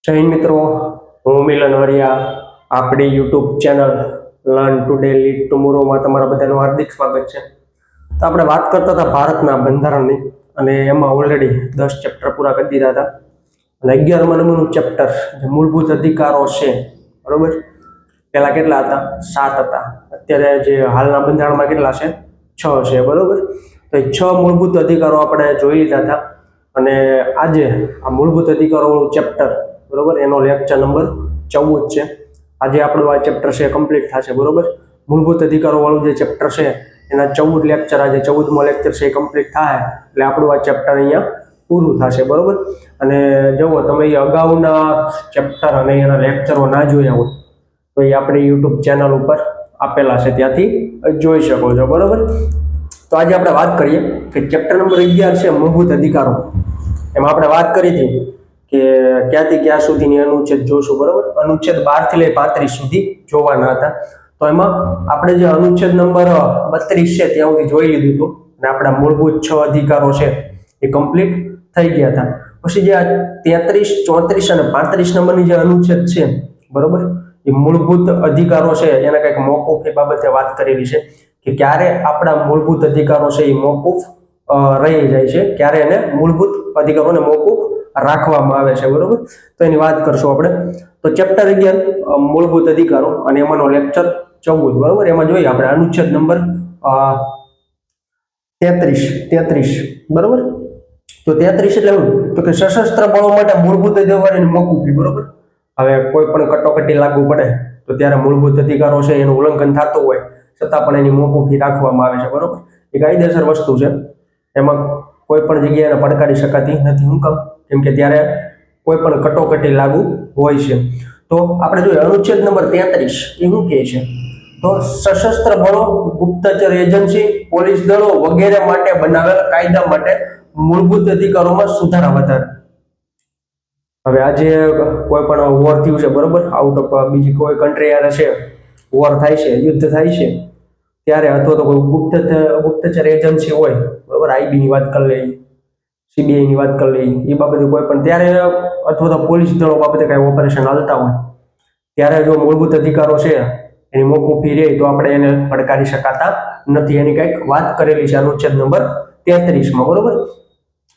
જય હિન્દ મિત્રો, હું મિલન વરિયા. આપણી YouTube channel learn today lead ટુમોરોમાં તમારા બધાનું હાર્દિક સ્વાગત છે. તો આપણે વાત કરતા હતા ભારતના બંધારણની, અને એમાં ઓલરેડી 10 ચેપ્ટર પૂરા કરી દીધા હતા. અને 11મા નંબરનું ચેપ્ટર જે મૂળભૂત અધિકારો છે, બરોબર, પહેલા કેટલા હતા? 7 હતા. અત્યારે જે હાલના બંધારણમાં કેટલા છે? 6 છે, બરોબર. તો એ 6 મૂળભૂત અધિકારો આપણે જોઈ લીધા હતા. અને આજે આ મૂળભૂત અધિકારોનું ચેપ્ટર, બરોબર, એનો લેક્ચર નંબર 14 છે. આજે આપણું આ ચેપ્ટર છે કમ્પ્લીટ થશે, બરોબર. મૂળભૂત અધિકારો વાળું જે ચેપ્ટર છે એના 14 લેક્ચર, આજે 14મો લેક્ચર છે એ કમ્પ્લીટ થાય એટલે આપણું આ ચેપ્ટર અહીંયા પૂરું થશે, બરોબર. અને જુઓ, તમે એ અગાઉના ચેપ્ટર અને એના લેક્ચરો ના જોયા હોય તો એ આપણી યુટ્યુબ ચેનલ ઉપર આપેલા છે, ત્યાંથી જોઈ શકો છો, બરોબર. તો આજે આપણે વાત કરીએ કે ચેપ્ટર નંબર 11 છે મૂળભૂત અધિકારો. એમાં આપણે વાત કરી હતી કે ક્યાંથી ક્યાં સુધીની અનુચ્છેદ જોશું, બરોબર. અનુચ્છેદ 12 થી લઈ 35 સુધી જોવાના હતા. તો એમાં આપણે જે અનુચ્છેદ નંબર 32 છે ત્યાં સુધી જોઈ લીધું હતું, અને આપણા મૂળભૂત 6 અધિકારો છે એ કમ્પ્લીટ થઈ ગયા હતા. પછી જે 33, 34 અને 35 નંબરની જે અનુચ્છેદ છે, બરોબર, એ મૂળભૂત અધિકારો છે એના કંઈક મોકૂફ એ બાબતે વાત કરેલી છે કે ક્યારે આપણા મૂળભૂત અધિકારો છે એ મોકૂફ રહી જાય છે, ક્યારે એને મૂળભૂત અધિકારોને મોકૂફ રાખવામાં આવે છે, બરોબર. તો એની વાત કરશું આપણે. તો ચેપ્ટર 11 મૂળભૂત અધિકારો, અને એમાંનો લેક્ચર 14, બરોબર. એમાં જોઈએ આપણે અનુચ્છેદ નંબર 33, બરોબર. તો 33 એટલે શું? તો કે સશસ્ત્ર બળો માટે મૂળભૂત અધિકારોની મોકૂફી, બરોબર. હવે કોઈ પણ કટોકટી લાગુ પડે તો ત્યારે મૂળભૂત અધિકારો છે એનું ઉલ્લંઘન થતું હોય છતાં પણ એની મોકૂફી રાખવામાં આવે છે, બરોબર. એ કાયદેસર વસ્તુ છે, એમાં કોઈ પણ જગ્યાએ પડકારી શકાતી નથી. હું કામ? કેમ કે ત્યારે કોઈ પણ કટોકટી લાગુ હોય છે. તો આપણે જોઈએ અનુચ્છેદ નંબર 33 એ શું કહે છે? તો સશસ્ત્ર બળો, ગુપ્તચર એજન્સી, પોલીસ દળો વગેરે માટે બનાવેલ કાયદા માટે મૂળભૂત અધિકારોમાં સુધારા વધારા. હવે આજે કોઈ પણ વોર થયું છે, બરોબર, આઉટ ઓફ બીજી કોઈ કન્ટ્રી યારે છે, વોર થાય છે, યુદ્ધ થાય છે, ત્યારે અથવા તો કોઈ ગુપ્તચર એજન્સી હોય, બરોબર, આઈબી ની વાત કરી લઈએ, સીબીઆઈ ની વાત કરી લઈએ, એ બાબતે કોઈ પણ ત્યારે, અથવા તો પોલીસ દળો બાબતે કઈ ઓપરેશન હાલતા હોય ત્યારે જો મૂળભૂત અધિકારો છે એની મોકૂફી રહે તો આપણે એને પડકારી શકાતા નથી. એની કંઈક વાત કરેલી છે અનુચ્છેદ નંબર 33માં, બરોબર.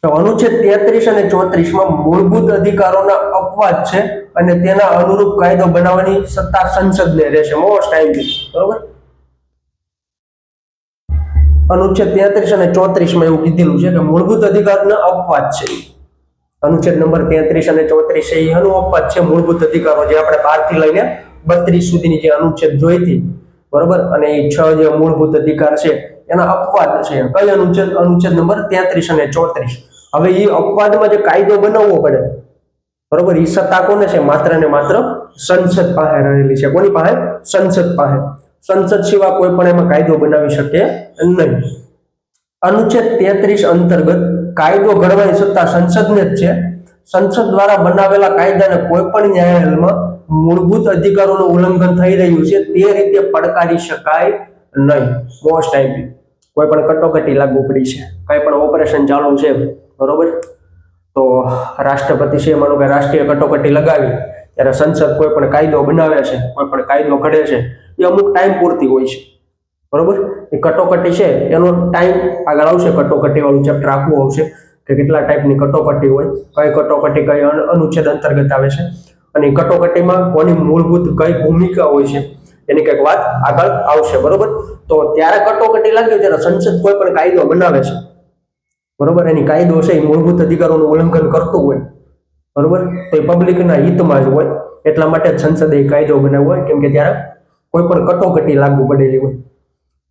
તો અનુચ્છેદ 33 અને 34માં મૂળભૂત અધિકારોના અપવાદ છે અને તેના અનુરૂપ કાયદો બનાવવાની સત્તા સંસદને રહેશે. મોસ્ટ ટાઈમ, બરોબર. અનુચ્છેદ 33 અને 34માં એવું કીધેલું છે કે મૂળભૂત અધિકારોના અપવાદ છે. અનુચ્છેદ નંબર 33 અને 34 છે એ એનું અપવાદ છે મૂળભૂત અધિકારો, જે આપણે 12 થી લઈને 32 સુધીની જે અનુચ્છેદ જોઈ હતી, બરોબર. અને એ 6 જે મૂળભૂત અધિકાર છે એના અપવાદ છે. કઈ અનુચ્છેદ? અનુચ્છેદ નંબર 33 અને 34. હવે એ અપવાદમાં જે કાયદો બનાવવો પડે, બરોબર, એ સત્તા કોને છે? માત્ર ને માત્ર સંસદ પાસે રહેલી છે. કોની પાસે? સંસદ પાસે. સંસદ સિવાય કોઈ પણ એમાં કાયદો બનાવી શકે નહીં. અનુચ્છેદ 33 અંતર્ગત કાયદો ઘડવાની સત્તા સંસદને જ છે. સંસદ દ્વારા બનાવેલા કાયદાને કોઈ પણ ન્યાયાલયમાં મૂળભૂત અધિકારોનું ઉલ્લંઘન થઈ રહ્યું છે તે રીતે પડકારી શકાય નહીં. મોસ્ટ ટાઈમ કોઈ પણ કટોકટી લાગુ પડી છે, કઈ પણ ઓપરેશન ચાલુ છે, બરોબર, તો રાષ્ટ્રપતિ છે, માનો કે રાષ્ટ્રીય કટોકટી લગાવી ત્યારે સંસદ કોઈ પણ કાયદો બનાવે છે, કોઈ પણ કાયદો ઘડે છે, એ અમુક ટાઈમ પૂરતી હોય છે, બરોબર. એ કટોકટી છે એનો ટાઈમ આગળ આવશે, કટોકટી વાળું ચેપ્ટર આખું આવશે કે કેટલા ટાઈપની કટોકટી હોય, કઈ કટોકટી કઈ અનુચ્છેદ અંતર્ગત આવે છે, અને કટોકટીમાં કોની મૂળભૂત કઈ ભૂમિકા હોય છે એની કઈક વાત આગળ આવશે, બરોબર. તો ત્યારે કટોકટી લાગે ત્યારે સંસદ કોઈ પણ કાયદો બનાવે છે, બરોબર. એની કાયદો છે એ મૂળભૂત અધિકારોનું ઉલ્લંઘન કરતું હોય, બરોબર, તો એ પબ્લિકના હિતમાં જ હોય, એટલા માટે જ સંસદે કાયદો બનાવ્યો હોય. કેમ કે ત્યારે કોઈ પણ કટોકટી લાગુ પડેલી હોય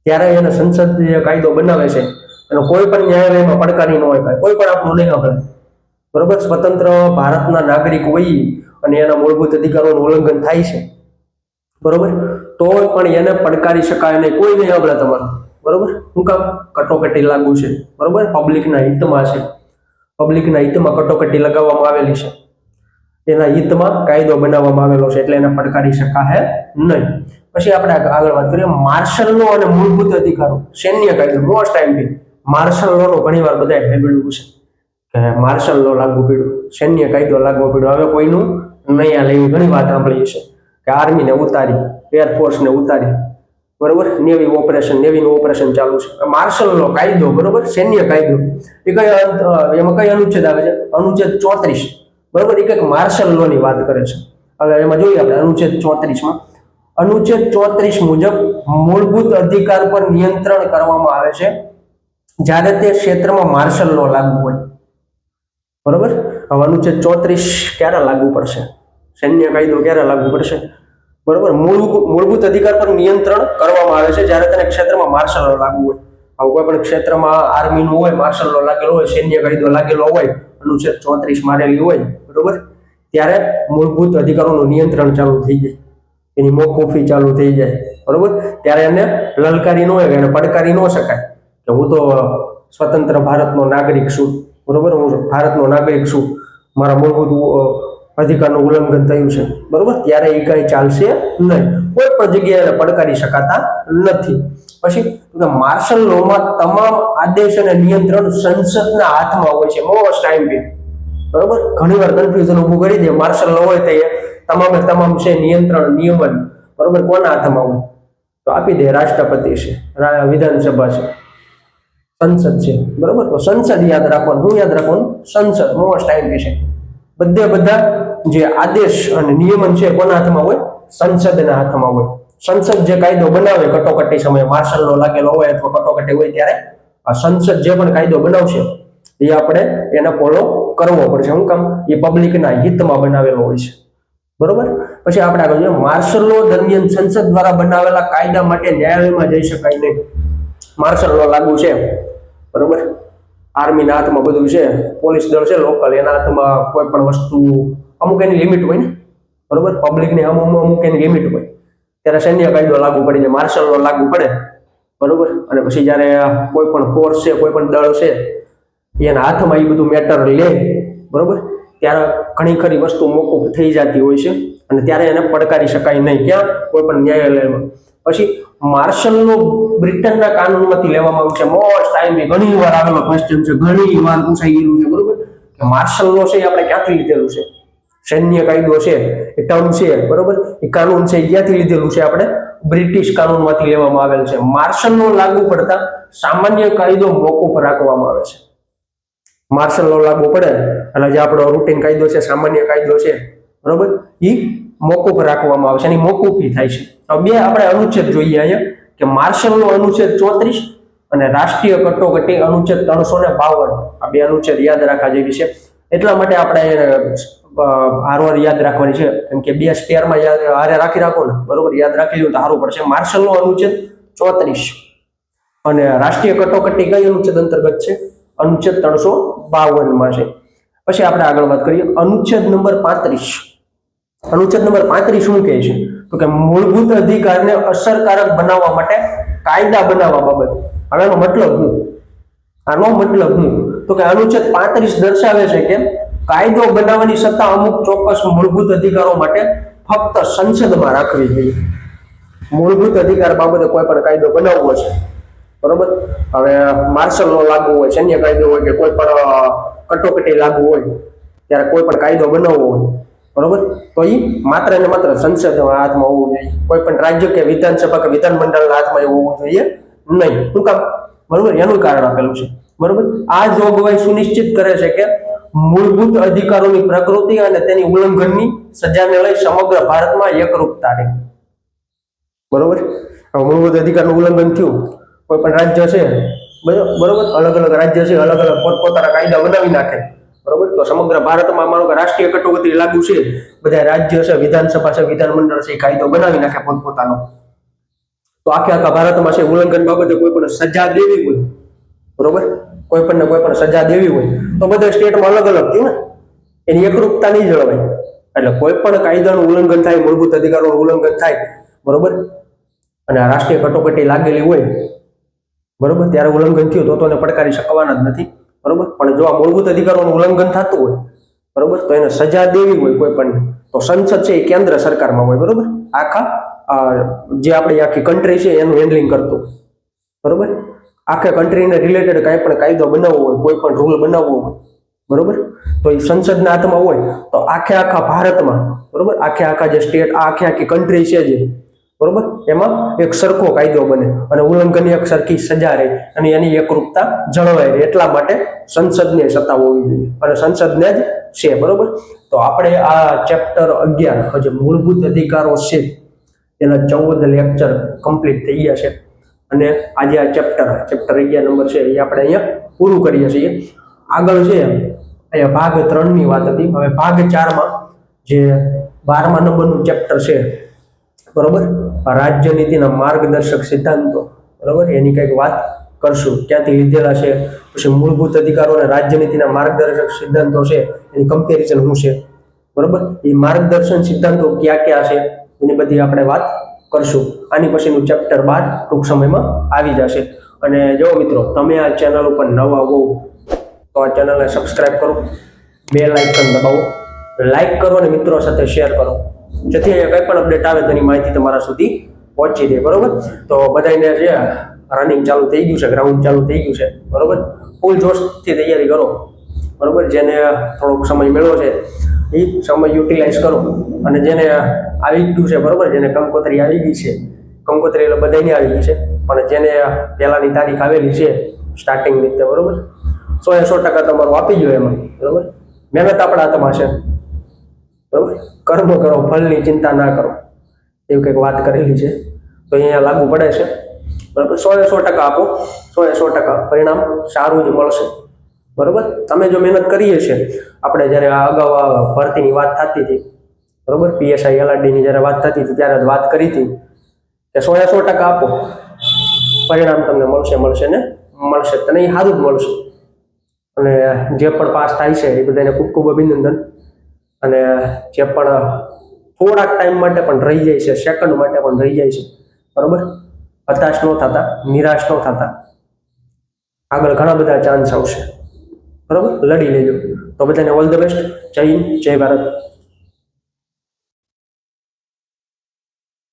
ત્યારે એને સંસદ જે કાયદો બનાવે છે અને કોઈ પણ ન્યાયાલયમાં પડકારી ન હોય, કોઈ પણ આપણું નહીં આપણે, બરોબર, સ્વતંત્ર ભારતના નાગરિક હોય અને એના મૂળભૂત અધિકારોનું ઉલ્લંઘન થાય છે, બરોબર, તો પણ એને પડકારી શકાય નહીં, કોઈ નહીં આપણે તમારું, બરોબર. શું કામ? કટોકટી લાગુ છે, બરોબર, પબ્લિકના હિતમાં છે, પબ્લિકના હિતમાં કટોકટી લગાવવામાં આવેલી છે, એના હિતમાં કાયદો બનાવવામાં આવેલો છે, એટલે એને પડકારી શકાય નહીં. પછી આપણે આગળ વાત કરીએ માર્શલ લો અને મૂળભૂત અધિકારો. સૈન્ય કાયદો. મોસ્ટ ટાઈમ માર્શલ લો નો ઘણીવાર બધા સાંભળ્યું છે કે માર્શલ લો લાગુ પડ્યું, સૈન્ય કાયદો લાગુ પડ્યો. હવે કોઈનું નહીં હાલે એવી ઘણી વાત સાંભળી છે કે આર્મીને ઉતારી, એરફોર્સને ઉતારી, બરોબર, નેવીનું ઓપરેશન ચાલુ છે. માર્શલ લો કાયદો, બરોબર, સૈન્ય કાયદો, એ એમાં કઈ અનુચ્છેદ આવે છે? અનુચ્છેદ 34, બરોબર, એ કંઈક માર્શલ લો ની વાત કરે છે. હવે એમાં જોઈએ આપણે અનુચ્છેદ 34 માં, અનુચ્છેદ 34 મુજબ મૂળભૂત અધિકાર પર નિયંત્રણ કરવામાં આવે છે જ્યારે તે ક્ષેત્રમાં માર્શલ લો લાગુ હોય, બરોબર. હવે અનુચ્છેદ 34 ક્યારે લાગુ પડશે? સૈન્ય કાયદો ક્યારે લાગુ પડશે? બરોબર, મૂળભૂત અધિકાર પર નિયંત્રણ કરવામાં આવે છે જ્યારે તેના ક્ષેત્રમાં માર્શલ લો લાગુ હોય. હવે કોઈ પણ ક્ષેત્રમાં આર્મીનું હોય, માર્શલ લો લાગેલો હોય, સૈન્ય કાયદો લાગેલો હોય, અનુચ્છેદ 34 મારેલી હોય, બરોબર, ત્યારે મૂળભૂત અધિકારોનું નિયંત્રણ ચાલુ થઈ જાય, એની મોકૂફી ચાલુ થઈ જાય, બરોબર. ત્યારે એને લલકારી ન હોય, એને પડકારી ન શકાય કે હું તો સ્વતંત્ર ભારતનો નાગરિક છું, બરોબર, હું ભારતનો નાગરિક છું, મારા મૂળભૂત અધિકારનું ઉલ્લંઘન થયું છે, બરોબર, ત્યારે એ કઈ ચાલશે નહીં, કોઈ પણ જગ્યાએ પડકારી શકાતા નથી. પછી માર્શલ લોમાં તમામ આદેશ અને નિયંત્રણ સંસદના હાથમાં હોય છે. મોસ્ટ ટાઈમ બી, બરોબર, ઘણીવાર કન્ફ્યુઝન ઊભું કરી દે. માર્શલ લો હોય તો એ તમામ છે નિયંત્રણ, નિયમન, બરોબર, કોના હાથમાં હોય? તો આપી દે રાષ્ટ્રપતિ છે, વિધાનસભા છે, સંસદ છે, બરોબર. તો સંસદ યાદ રાખવાનું. શું યાદ રાખવાનું? સંસદ. મોસ્ટ ટાઈમ છે. બધા જે આદેશ અને નિયમન છે કોના હાથમાં હોય? સંસદના હાથમાં હોય. સંસદ જે કાયદો બનાવે કટોકટી સમયે, માર્શલ લો લાગેલો હોય અથવા કટોકટી હોય, ત્યારે આ સંસદ જે પણ કાયદો બનાવશે એ આપણે એને ફોલો કરવો પડશે. શું કામ? એ પબ્લિકના હિતમાં બનાવેલો હોય છે, બરોબર. પછી આપણે આગળ જોઈએ, માર્શલ લો દરમિયાન સંસદ દ્વારા બનાવેલા કાયદા માટે ન્યાયાલયમાં જઈ શકાય નહીં. માર્શલ લો લાગુ છે, બરોબર, આર્મીના હાથમાં બધું છે, પોલીસ દળ છે લોકલ, એના હાથમાં કોઈ પણ વસ્તુ, અમુક એની લિમિટ હોય ને, બરોબર, પબ્લિકની અમુક એની લિમિટ હોય, ત્યારે સૈન્ય કાયદો લાગુ પડી જાય, માર્શલ લો લાગુ પડે, બરોબર. અને પછી જ્યારે કોઈ પણ ફોર્સ છે, કોઈ પણ દળ છે, એના હાથમાં એ બધું મેટર લે, બરોબર, ત્યારે ઘણી ખરી વસ્તુ મોકૂફ થઈ જતી હોય છે અને ત્યારે એને પડકારી શકાય નહીં. ક્યાં? કોઈ પણ ન્યાયાલયમાં. પછી માર્શલ લો બ્રિટનના કાનૂનમાંથી લેવામાં આવ્યું છે. મોસ્ટ ટાઈમ ઘણી વાર આવેલો ક્વેશ્ચન છે, ઘણી વાર પૂછાઈ ગયેલું છે, બરોબર, કે માર્શલ લો છે એ આપણે ક્યાંથી લીધેલું છે? સૈન્ય કાયદો છે, એ ટર્મ છે, બરોબર, એ કાનૂન છે, ક્યાંથી લીધેલું છે? આપણે બ્રિટિશ કાનૂનમાંથી લેવામાં આવેલ છે. માર્શલ લો લાગુ પડતા સામાન્ય કાયદો મોકૂફ રાખવામાં આવે છે. માર્શલ લો લાગુ પડે એટલે જે આપણો રૂટીન કાયદો છે, સામાન્ય કાયદો છે, બરોબર, એ મોકૂફ રાખવામાં આવે છે, એની મોકૂફી થાય છે. હવે બે આપણે અનુચ્છેદ જોઈએ અહીંયા કે માર્શલ લો અનુચ્છેદ 34 અને રાષ્ટ્રીય કટોકટી અનુચ્છેદ 352. આ બે અનુચ્છેદ યાદ રાખવા જેવી છે. એટલા માટે આપણે હારવાર યાદ રાખવાની છે, કેમ કે બે સ્પેરમાં હારે રાખી રાખો ને, બરોબર, યાદ રાખી લો તો સારું પડશે. માર્શલ લો અનુચ્છેદ 34 અને રાષ્ટ્રીય કટોકટી કઈ અનુચ્છેદ અંતર્ગત છે? અનુચ્છેદ 352 માં છે. પછી આપણે આગળ વાત કરીએ અનુચ્છેદ નંબર 35. અનુચ્છેદ નંબર 35 શું કહે છે? તો કે મૂળભૂત અધિકારને અસરકારક બનાવવા માટે કાયદા બનાવવા બાબત. હવે એનો મતલબ શું? આનો મતલબ શું? તો કે અનુચ્છેદ 35 દર્શાવે છે કે કાયદો બનાવવાની સત્તા અમુક ચોક્કસ મૂળભૂત અધિકારો માટે ફક્ત સંસદમાં રાખવી જોઈએ. મૂળભૂત અધિકાર બાબતે કોઈ પણ કાયદો બનાવવો છે, બરોબર, હવે માર્શલ લો લાગુ હોય, સૈન્ય કાયદો હોય કે કોઈ પણ કટોકટી લાગુ હોય, ત્યારે કોઈ પણ કાયદો બનાવવો હોય, બરોબર, તો એ માત્ર ને માત્ર સંસદના હાથમાં હોવું જોઈએ. કોઈ પણ રાજ્ય કે વિધાનસભા કે વિધાનમંડળના હાથમાં એવું હોવું જોઈએ નહીં. શું કામ? બરોબર, એનું કારણ આપેલું છે, બરોબર. આ જોગવાઈ સુનિશ્ચિત કરે છે કે મૂળભૂત અધિકારોની પ્રકૃતિ અને તેની ઉલ્લંઘનની સજાને લઈ સમગ્ર ભારતમાં એકરૂપતા રહે, બરોબર. હવે મૂળભૂત અધિકારનું ઉલ્લંઘન થયું, કોઈ પણ રાજ્ય છે, બરોબર, અલગ અલગ રાજ્ય છે, અલગ અલગ પોતપોતાના કાયદા બનાવી નાખે, બરોબર, તો સમગ્ર ભારતમાં માનો કે રાષ્ટ્રીય કટોકટી લાગુ છે, બધા રાજ્ય છે, વિધાનસભા છે, વિધાનમંડળ છે, કાયદો બનાવી નાખે પોતપોતાનો, તો આખા ભારતમાં છે ઉલ્લંઘન બાબતે કોઈ પણ સજા દેવી હોય, બરોબર, કોઈ પણ સજા દેવી હોય તો બધા સ્ટેટમાં અલગ અલગ થયું ને, એની એકરૂપતા નહીં જળવાય. એટલે કોઈ પણ કાયદાનું ઉલ્લંઘન થાય, મૂળભૂત અધિકારોનું ઉલ્લંઘન થાય, બરોબર, અને રાષ્ટ્રીય કટોકટી લાગેલી હોય, બરોબર, ત્યારે ઉલ્લંઘન થયું તો એને પડકારી શકવાના જ નથી, બરોબર. પણ જો આ મૂળભૂત અધિકારોનું ઉલ્લંઘન થતું હોય, બરોબર, તો એને સજા દેવી હોય કોઈ પણ, તો સંસદ છે એ કેન્દ્ર સરકારમાં હોય, બરોબર, આખા જે આપણી આખી કન્ટ્રી છે એનું હેન્ડલિંગ કરતું, બરોબર. આખા કન્ટ્રીને રિલેટેડ કાંઈ પણ કાયદો બનાવવો હોય, કોઈ પણ રૂલ બનાવવો હોય, બરોબર, તો એ સંસદના હાથમાં હોય તો આખે આખા ભારતમાં, બરોબર, આખે આખા જે સ્ટેટ, આખે આખી કન્ટ્રી છે જે, બરોબર, એમાં એક સરખો કાયદો બને અને ઉલ્લંઘનની એક સરખી સજા રહે અને એની એકરૂપતા જળવાઈ રહે. એટલા માટે સંસદને સત્તા હોવી જોઈએ અને સંસદને જ છે, બરોબર. તો આપણે આ ચેપ્ટર 11 જે મૂળભૂત અધિકારો છે એના 14 લેક્ચર કમ્પ્લીટ થઈ ગયા છે અને આજે આ ચેપ્ટર 11 નંબર છે એ આપણે અહીંયા પૂરું કરીએ છીએ. આગળ છે અહીંયા ભાગ 3 ની વાત હતી. હવે ભાગ 4 માં જે 12મા નંબરનું ચેપ્ટર છે, બરોબર, રાજ્યનીતિના માર્ગદર્શક સિદ્ધાંતો, બરોબર, એની કંઈક વાત કરશું, ક્યાંથી લીધેલા છે, પછી મૂળભૂત અધિકારો અને રાજ્યનીતિના માર્ગદર્શક સિદ્ધાંતો છે એની કમ્પેરિઝન શું છે, બરોબર, એ માર્ગદર્શન સિદ્ધાંતો ક્યાં ક્યાં છે એની બધી આપણે વાત કરશું. આની પછીનું ચેપ્ટર 12 ટૂંક સમયમાં આવી જશે. અને જો મિત્રો તમે આ ચેનલ ઉપર નવા હો તો આ ચેનલને સબસ્ક્રાઇબ કરો, બેલ આઇકન દબાવો, લાઈક કરો અને મિત્રો સાથે શેર કરો, જેથી કંઈ પણ અપડેટ આવે તેની માહિતી તમારા સુધી પહોંચી જાય, બરોબર. તો બધાને જે રનિંગ ચાલુ થઈ ગયું છે, ગ્રાઉન્ડ ચાલુ થઈ ગયું છે, બરોબર, ફૂલ જોશથી તૈયારી કરો, બરોબર. જેને થોડોક સમય મળ્યો છે એ સમય યુટિલાઇઝ કરો અને જેને આવી ગયું છે, બરોબર, જેને કંકોત્રી આવી ગઈ છે, કંકોત્રી એટલે બધાની આવી ગઈ છે, પણ જેને પહેલાની તારીખ આવેલી છે સ્ટાર્ટિંગની તે, બરોબર, 100% તમારું આપી ગયો એમાં, બરોબર. મહેનત આપણા હાથમાં છે, બરોબર. કર્મ કરો, ફળની ચિંતા ના કરો, એવી કંઈક વાત કરેલી છે, તો અહીંયા લાગુ પડે છે, બરોબર. 100% આપો, 100% પરિણામ સારું જ મળશે, બરોબર. તમે જો મહેનત કરીએ છે, આપણે જ્યારે આ અગાઉ આ ભરતીની વાત થતી હતી, બરોબર, પીએસઆઈ એલઆરડીની જ્યારે વાત થતી હતી ત્યારે વાત કરી હતી કે 100% આપો, પરિણામ તમને મળશે ને મળશે, તને એ સારું જ મળશે. અને જે પણ પાસ થાય છે એ બધાને ખૂબ ખૂબ અભિનંદન. અને જે પણ થોડાક ટાઈમ માટે પણ રહી જાય છે, સેકન્ડ માટે પણ રહી જાય છે, બરોબર, હતાશ ન થતા, નિરાશ ન થતા, આગળ ઘણા બધા ચાન્સ આવશે, બરોબર, લડી લેજો. તો બધાને ઓલ ધ બેસ્ટ. જય હિન્દ, જય ભારત.